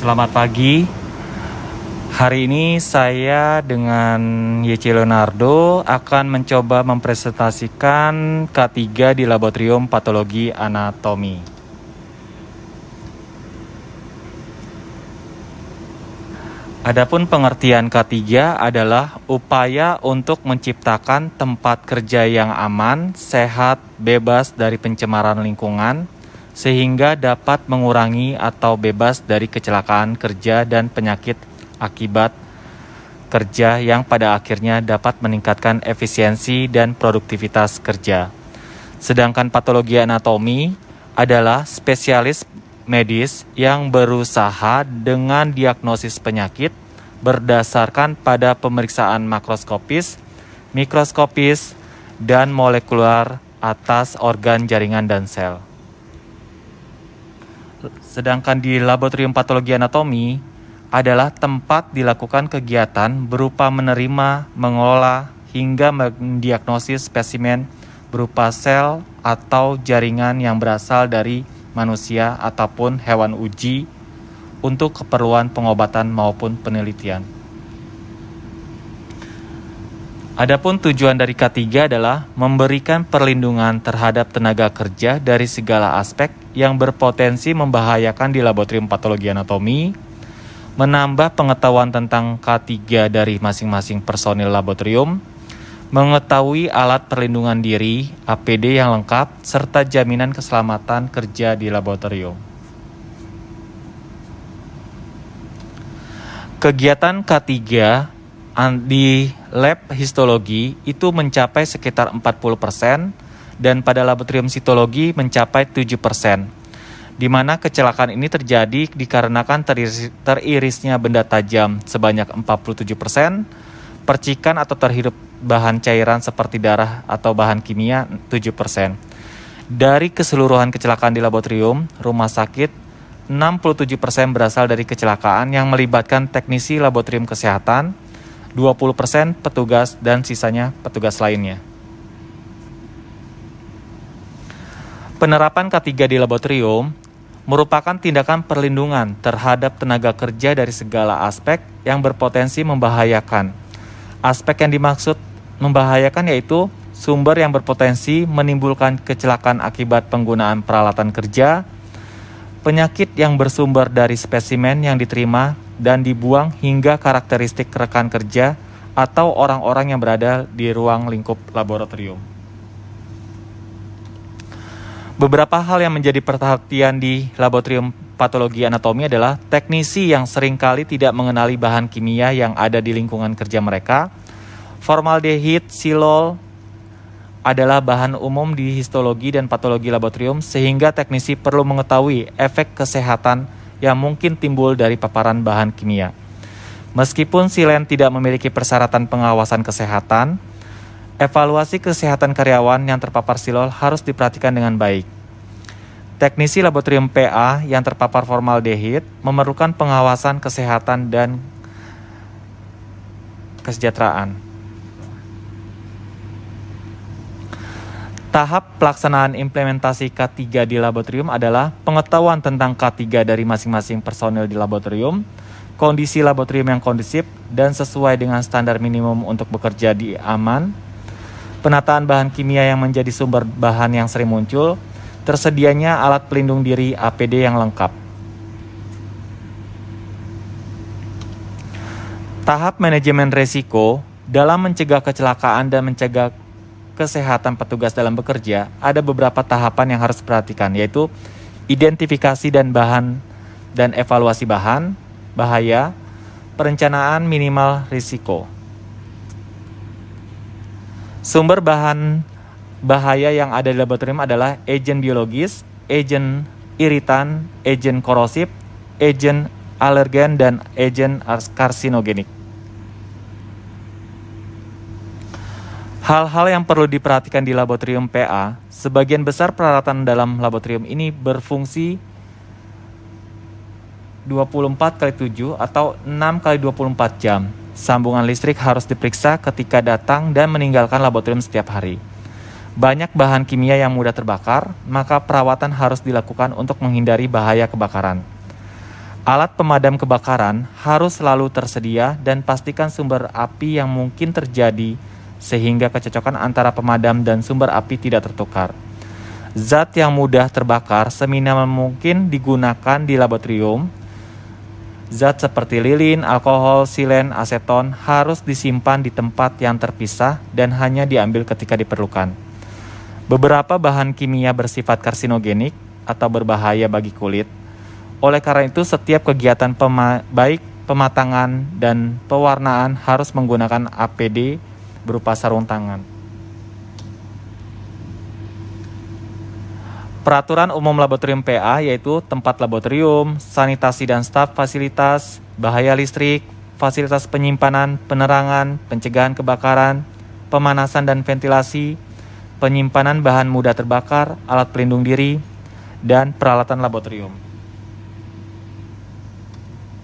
Selamat pagi. Hari ini saya dengan YC Leonardo akan mencoba mempresentasikan K3 di Laboratorium Patologi Anatomi. Adapun pengertian K3 adalah upaya untuk menciptakan tempat kerja yang aman, sehat, bebas dari pencemaran lingkungan, sehingga dapat mengurangi atau bebas dari kecelakaan kerja dan penyakit akibat kerja yang pada akhirnya dapat meningkatkan efisiensi dan produktivitas kerja. Sedangkan patologi anatomi adalah spesialis medis yang berusaha dengan diagnosis penyakit berdasarkan pada pemeriksaan makroskopis, mikroskopis, dan molekuler atas organ, jaringan, dan sel. Sedangkan di Laboratorium Patologi Anatomi adalah tempat dilakukan kegiatan berupa menerima, mengelola, hingga mendiagnosis spesimen berupa sel atau jaringan yang berasal dari manusia ataupun hewan uji untuk keperluan pengobatan maupun penelitian. Adapun tujuan dari K3 adalah memberikan perlindungan terhadap tenaga kerja dari segala aspek yang berpotensi membahayakan di Laboratorium Patologi Anatomi, menambah pengetahuan tentang K3 dari masing-masing personil laboratorium, mengetahui alat perlindungan diri, APD yang lengkap, serta jaminan keselamatan kerja di laboratorium. Kegiatan K3 di lab histologi itu mencapai sekitar 40% dan pada laboratorium sitologi mencapai 7%. Di mana kecelakaan ini terjadi dikarenakan teririsnya benda tajam sebanyak 47%, percikan atau terhirup bahan cairan seperti darah atau bahan kimia 7%. Dari keseluruhan kecelakaan di laboratorium, rumah sakit, 67% berasal dari kecelakaan yang melibatkan teknisi laboratorium kesehatan, 20% petugas, dan sisanya petugas lainnya. Penerapan K3 di laboratorium merupakan tindakan perlindungan terhadap tenaga kerja dari segala aspek yang berpotensi membahayakan. Aspek yang dimaksud membahayakan yaitu sumber yang berpotensi menimbulkan kecelakaan akibat penggunaan peralatan kerja, penyakit yang bersumber dari spesimen yang diterima dan dibuang hingga karakteristik rekan kerja atau orang-orang yang berada di ruang lingkup laboratorium. Beberapa hal yang menjadi perhatian di Laboratorium Patologi Anatomi adalah teknisi yang seringkali tidak mengenali bahan kimia yang ada di lingkungan kerja mereka. Formaldehid, silol adalah bahan umum di histologi dan patologi laboratorium sehingga teknisi perlu mengetahui efek kesehatan yang mungkin timbul dari paparan bahan kimia. Meskipun silen tidak memiliki persyaratan pengawasan kesehatan, evaluasi kesehatan karyawan yang terpapar silol harus diperhatikan dengan baik. Teknisi laboratorium PA yang terpapar formaldehid memerlukan pengawasan kesehatan dan kesejahteraan. Tahap pelaksanaan implementasi K3 di laboratorium adalah pengetahuan tentang K3 dari masing-masing personil di laboratorium, kondisi laboratorium yang kondusif dan sesuai dengan standar minimum untuk bekerja di aman, penataan bahan kimia yang menjadi sumber bahan yang sering muncul, tersedianya alat pelindung diri APD yang lengkap. Tahap manajemen risiko dalam mencegah kecelakaan dan mencegah kesehatan petugas dalam bekerja ada beberapa tahapan yang harus diperhatikan, yaitu identifikasi dan evaluasi bahan bahaya, perencanaan minimal risiko. Sumber bahan bahaya yang ada di laboratorium adalah agen biologis, agen iritan, agen korosif, agen alergen, dan agen karsinogenik. Hal-hal yang perlu diperhatikan di laboratorium PA, sebagian besar peralatan dalam laboratorium ini berfungsi 24x7 atau 6x24 jam. Sambungan listrik harus diperiksa ketika datang dan meninggalkan laboratorium setiap hari. Banyak bahan kimia yang mudah terbakar, maka perawatan harus dilakukan untuk menghindari bahaya kebakaran. Alat pemadam kebakaran harus selalu tersedia dan pastikan sumber api yang mungkin terjadi sehingga kecocokan antara pemadam dan sumber api tidak tertukar. Zat yang mudah terbakar seminimal mungkin digunakan di laboratorium. Zat seperti lilin, alkohol, silen, aseton harus disimpan di tempat yang terpisah dan hanya diambil ketika diperlukan. Beberapa bahan kimia bersifat karsinogenik atau berbahaya bagi kulit. Oleh karena itu, setiap kegiatan baik pematangan dan pewarnaan harus menggunakan APD berupa sarung tangan. Peraturan Umum Laboratorium PA yaitu tempat laboratorium, sanitasi dan staf fasilitas, bahaya listrik, fasilitas penyimpanan, penerangan, pencegahan kebakaran, pemanasan dan ventilasi, penyimpanan bahan mudah terbakar, alat pelindung diri, dan peralatan laboratorium.